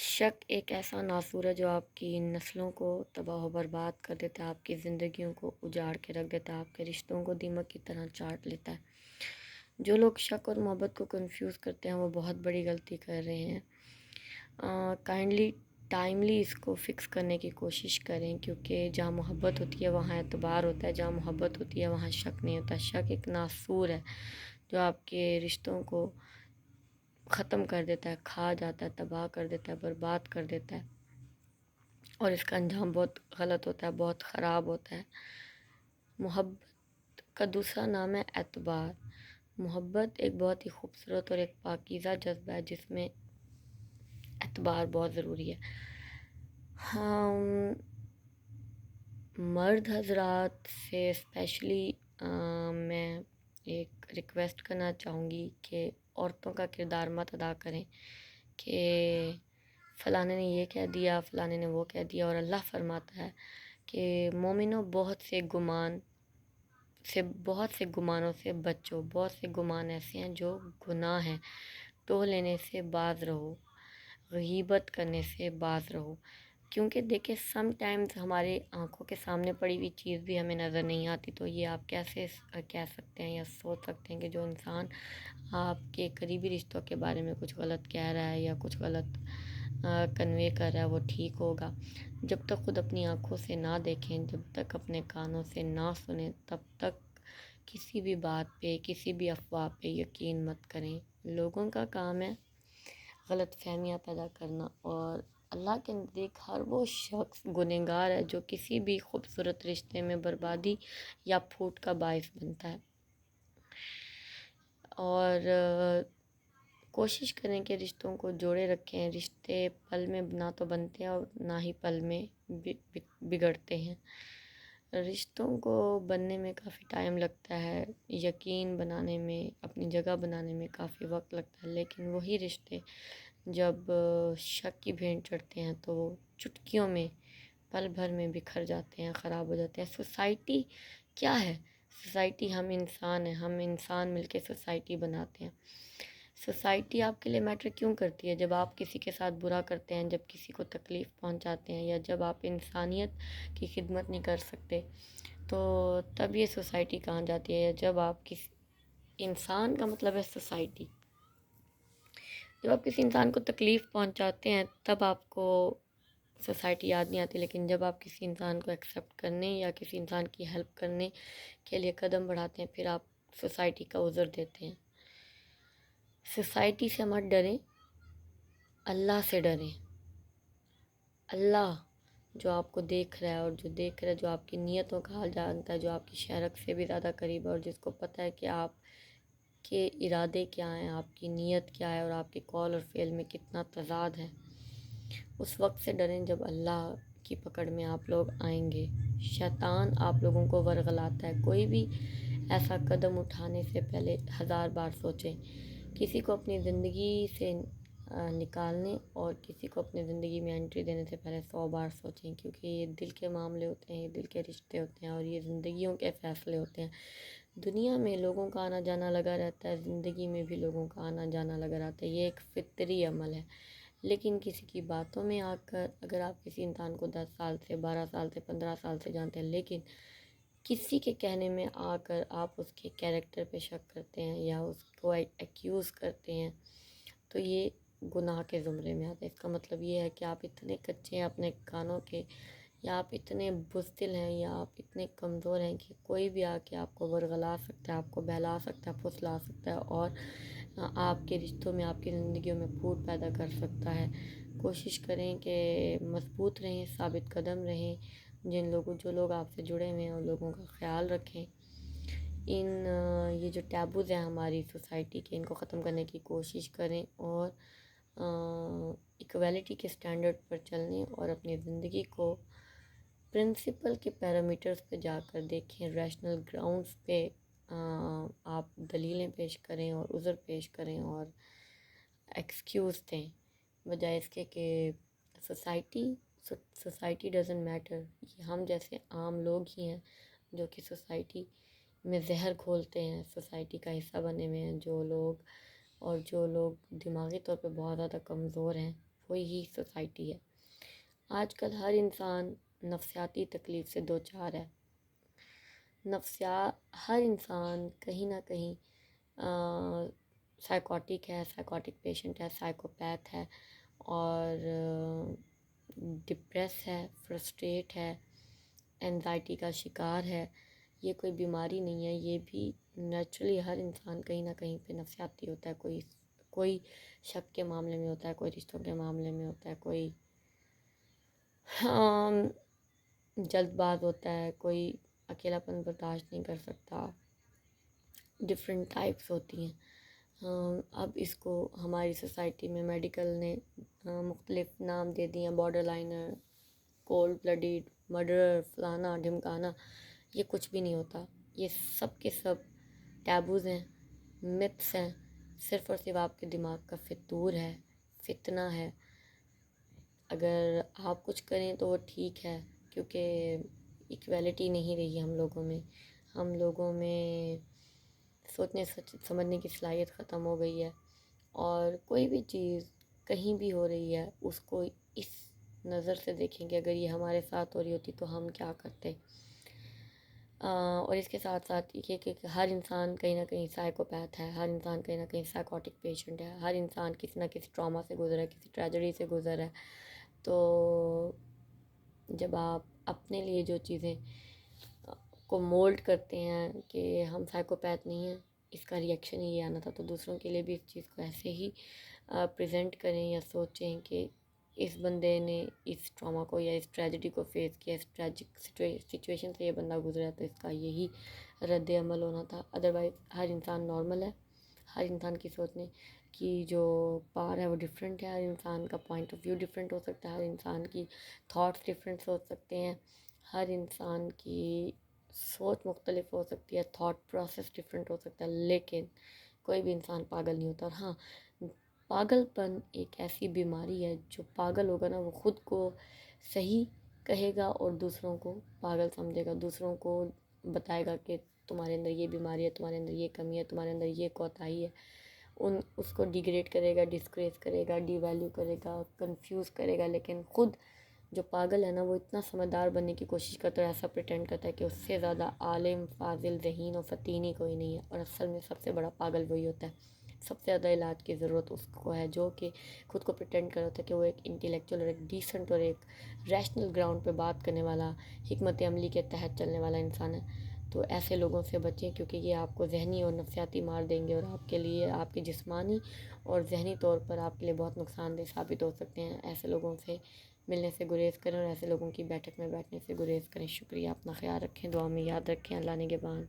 شک ایک ایسا ناسور ہے جو آپ کی نسلوں کو تباہ و برباد کر دیتا ہے، آپ کی زندگیوں کو اجاڑ کے رکھ دیتا ہے، آپ کے رشتوں کو دیمک کی طرح چاٹ لیتا ہے۔ جو لوگ شک اور محبت کو کنفیوز کرتے ہیں وہ بہت بڑی غلطی کر رہے ہیں۔ کائنڈلی ٹائملی اس کو فکس کرنے کی کوشش کریں، کیونکہ جہاں محبت ہوتی ہے وہاں اعتبار ہوتا ہے، جہاں محبت ہوتی ہے وہاں شک نہیں ہوتا۔ شک ایک ناسور ہے جو آپ کے رشتوں کو ختم کر دیتا ہے، کھا جاتا ہے، تباہ کر دیتا ہے، برباد کر دیتا ہے، اور اس کا انجام بہت غلط ہوتا ہے، بہت خراب ہوتا ہے۔ محبت کا دوسرا نام ہے اعتبار۔ محبت ایک بہت ہی خوبصورت اور ایک پاکیزہ جذبہ ہے جس میں اعتبار بہت ضروری ہے۔ ہم مرد حضرات سے اسپیشلی میں ایک ریکویسٹ کرنا چاہوں گی کہ عورتوں کا کردار مت ادا کریں کہ فلانے نے یہ کہہ دیا، فلانے نے وہ کہہ دیا، اور اللہ فرماتا ہے کہ مومنوں بہت سے گمانوں سے بچو۔ بہت سے گمان ایسے ہیں جو گناہ ہیں، ٹوہ لینے سے باز رہو، غیبت کرنے سے باز رہو، کیونکہ دیکھیں سم ٹائمز ہمارے آنکھوں کے سامنے پڑی ہوئی چیز بھی ہمیں نظر نہیں آتی، تو یہ آپ کیسے کہہ سکتے ہیں یا سوچ سکتے ہیں کہ جو انسان آپ کے قریبی رشتوں کے بارے میں کچھ غلط کہہ رہا ہے یا کچھ غلط کنوے کر رہا ہے وہ ٹھیک ہوگا؟ جب تک خود اپنی آنکھوں سے نہ دیکھیں، جب تک اپنے کانوں سے نہ سنیں، تب تک کسی بھی بات پہ، کسی بھی افواہ پہ یقین مت کریں۔ لوگوں کا کام ہے غلط فہمیاں پیدا کرنا، اور اللہ کے نزدیک ہر وہ شخص گنہگار ہے جو کسی بھی خوبصورت رشتے میں بربادی یا پھوٹ کا باعث بنتا ہے۔ اور کوشش کریں کہ رشتوں کو جوڑے رکھیں۔ رشتے پل میں نہ تو بنتے ہیں اور نہ ہی پل میں بگڑتے ہیں۔ رشتوں کو بننے میں کافی ٹائم لگتا ہے، یقین بنانے میں، اپنی جگہ بنانے میں کافی وقت لگتا ہے، لیکن وہی رشتے جب شک کی بھینٹ چڑھتے ہیں تو وہ چٹکیوں میں، پل بھر میں بکھر جاتے ہیں، خراب ہو جاتے ہیں۔ سوسائٹی کیا ہے؟ سوسائٹی ہم انسان ہیں، ہم انسان مل کے سوسائٹی بناتے ہیں۔ سوسائٹی آپ کے لیے میٹر کیوں کرتی ہے؟ جب آپ کسی کے ساتھ برا کرتے ہیں، جب کسی کو تکلیف پہنچاتے ہیں، یا جب آپ انسانیت کی خدمت نہیں کر سکتے، تو تب یہ سوسائٹی کہاں جاتی ہے؟ یا جب آپ کسی انسان کا مطلب ہے سوسائٹی، جب آپ کسی انسان کو تکلیف پہنچاتے ہیں تب آپ کو سوسائٹی یاد نہیں آتی، لیکن جب آپ کسی انسان کو ایکسیپٹ کرنے یا کسی انسان کی ہیلپ کرنے کے لیے قدم بڑھاتے ہیں، پھر آپ سوسائٹی کا عذر دیتے ہیں۔ سوسائٹی سے مت ڈریں، اللہ سے ڈریں۔ اللہ جو آپ کو دیکھ رہا ہے، اور جو دیکھ رہا ہے، جو آپ کی نیتوں کا حال جانتا ہے، جو آپ کی شہرت سے بھی زیادہ قریب ہے، اور جس کو پتہ ہے کہ آپ کے ارادے کیا ہیں، آپ کی نیت کیا ہے، اور آپ کے قول اور فعل میں کتنا تضاد ہے، اس وقت سے ڈریں جب اللہ کی پکڑ میں آپ لوگ آئیں گے۔ شیطان آپ لوگوں کو ورغلاتا ہے۔ کوئی بھی ایسا قدم اٹھانے سے پہلے 1000 بار سوچیں۔ کسی کو اپنی زندگی سے نکالنے اور کسی کو اپنی زندگی میں انٹری دینے سے پہلے 100 بار سوچیں، کیونکہ یہ دل کے معاملے ہوتے ہیں، یہ دل کے رشتے ہوتے ہیں، اور یہ زندگیوں کے فیصلے ہوتے ہیں۔ دنیا میں لوگوں کا آنا جانا لگا رہتا ہے، زندگی میں بھی لوگوں کا آنا جانا لگا رہتا ہے، یہ ایک فطری عمل ہے۔ لیکن کسی کی باتوں میں آ کر، اگر آپ کسی انسان کو 10 سال سے، 12 سال سے، 15 سال سے جانتے ہیں، لیکن کسی کے کہنے میں آ کر آپ اس کے کیریکٹر پہ شک کرتے ہیں یا اس کو ایکیوز کرتے ہیں، تو یہ گناہ کے زمرے میں آتا ہے۔ اس کا مطلب یہ ہے کہ آپ اتنے کچے ہیں اپنے کانوں کے، یا آپ اتنے بزدل ہیں، یا آپ اتنے کمزور ہیں کہ کوئی بھی آ کے آپ کو ورغلا سکتا ہے، آپ کو بہلا سکتا ہے، پھسلا سکتا ہے، اور آپ کے رشتوں میں، آپ کی زندگیوں میں پھوٹ پیدا کر سکتا ہے۔ کوشش کریں کہ مضبوط رہیں، ثابت قدم رہیں، جو لوگ آپ سے جڑے ہوئے ہیں ان لوگوں کا خیال رکھیں۔ یہ جو ٹیبوز ہیں ہماری سوسائٹی کے، ان کو ختم کرنے کی کوشش کریں، اور ایکویلٹی کے سٹینڈرڈ پر چلنے اور اپنی زندگی کو پرنسپل کے پیرامیٹرز پہ جا کر دیکھیں، ریشنل گراؤنڈز پہ آپ دلیلیں پیش کریں اور عذر پیش کریں اور ایکسکیوز دیں، بجائے اس کے کہ سوسائٹی ڈزنٹ میٹر۔ یہ ہم جیسے عام لوگ ہی ہیں جو کہ سوسائٹی میں زہر گھولتے ہیں، سوسائٹی کا حصہ بنے ہوئے ہیں، جو لوگ دماغی طور پہ بہت زیادہ کمزور ہیں، وہی سوسائٹی ہے۔ آج کل ہر انسان نفسیاتی تکلیف سے دوچار ہے۔ ہر انسان کہیں نہ کہیں سائیکوٹک ہے، سائیکوٹک پیشنٹ ہے، سائیکوپیتھ ہے، اور ڈپریس ہے، فرسٹریٹ ہے، اینزائٹی کا شکار ہے۔ یہ کوئی بیماری نہیں ہے، یہ بھی نیچرلی ہر انسان کہیں نہ کہیں پہ نفسیاتی ہوتا ہے۔ کوئی شک کے معاملے میں ہوتا ہے، کوئی رشتوں کے معاملے میں ہوتا ہے، کوئی جلد باز ہوتا ہے، کوئی اکیلا پن برداشت نہیں کر سکتا۔ ڈفرینٹ ٹائپس ہوتی ہیں۔ اب اس کو ہماری سوسائٹی میں میڈیکل نے مختلف نام دے دیے ہیں، border liner, cold blooded, murderer, فلانا ڈھمکانا۔ یہ کچھ بھی نہیں ہوتا، یہ سب کے سب ٹیبوز ہیں، متس ہیں، صرف اور صرف آپ کے دماغ کا فتور ہے، فتنہ ہے۔ اگر آپ کچھ کریں تو وہ ٹھیک ہے، کیونکہ ایکویلٹی نہیں رہی ہم لوگوں میں سوچنے سمجھنے کی صلاحیت ختم ہو گئی ہے، اور کوئی بھی چیز کہیں بھی ہو رہی ہے اس کو اس نظر سے دیکھیں کہ اگر یہ ہمارے ساتھ ہو رہی ہوتی تو ہم کیا کرتے۔ اور اس کے ساتھ ساتھ یہ کہ ہر انسان کہیں نہ کہیں سائیکوپیتھ ہے، ہر انسان کہیں نہ کہیں سائیکوٹک پیشنٹ ہے، ہر انسان کسی نہ کسی ٹراما سے گزرا ہے، کسی ٹریجڈی سے گزرا ہے۔ تو جب آپ اپنے لیے جو چیزیں کو مولڈ کرتے ہیں کہ ہم سائیکوپیتھ نہیں ہیں، اس کا ریئیکشن ہی یہ آنا تھا، تو دوسروں کے لیے بھی اس چیز کو ایسے ہی پریزنٹ کریں یا سوچیں کہ اس بندے نے اس ٹراما کو یا اس ٹریجڈی کو فیس کیا، اس ٹریجک سچویشن سے یہ بندہ گزرا ہے، تو اس کا یہی رد عمل ہونا تھا۔ ادروائز ہر انسان نارمل ہے، ہر انسان کی سوچنے کی جو پار ہے وہ ڈفرینٹ ہے، ہر انسان کا پوائنٹ آف ویو ڈفرینٹ ہو سکتا ہے، ہر انسان کی تھاٹس ڈفرینٹ ہو سکتے ہیں، ہر انسان کی سوچ مختلف ہو سکتی ہے، تھاٹ پروسیس ڈفرینٹ ہو سکتا ہے، لیکن کوئی بھی انسان پاگل نہیں ہوتا۔ اور ہاں، پاگل پن ایک ایسی بیماری ہے، جو پاگل ہوگا نا وہ خود کو صحیح کہے گا اور دوسروں کو پاگل سمجھے گا، دوسروں کو بتائے گا کہ تمہارے اندر یہ بیماری ہے، تمہارے اندر یہ کمی ہے، تمہارے اندر یہ کوتاہی ہے۔ اس کو ڈیگریڈ کرے گا، ڈسکریس کرے گا، ڈی ویلیو کرے گا، کنفیوز کرے گا، لیکن خود جو پاگل ہے نا وہ اتنا سمجھدار بننے کی کوشش کرتا ہے، ایسا پریٹینڈ کرتا ہے کہ اس سے زیادہ عالم، فاضل، ذہین اور فطین ہی کوئی نہیں ہے، اور اصل میں سب سے بڑا پاگل وہی ہوتا ہے۔ سب سے زیادہ علاج کی ضرورت اس کو ہے جو کہ خود کو پریٹینڈ کرتا ہے کہ وہ ایک انٹیلیکچوئل اور ایک ڈیسنٹ اور ایک ریشنل گراؤنڈ پہ بات کرنے والا، حکمت عملی کے تحت چلنے والا انسان ہے۔ تو ایسے لوگوں سے بچیں، کیونکہ یہ آپ کو ذہنی اور نفسیاتی مار دیں گے، اور آپ کے لیے، آپ کے جسمانی اور ذہنی طور پر آپ کے لیے بہت نقصان دہ ثابت ہو سکتے ہیں۔ ایسے لوگوں سے ملنے سے گریز کریں، اور ایسے لوگوں کی بیٹھک میں بیٹھنے سے گریز کریں۔ شکریہ، اپنا خیال رکھیں، دعا میں یاد رکھیں۔ اللہ نگہبان۔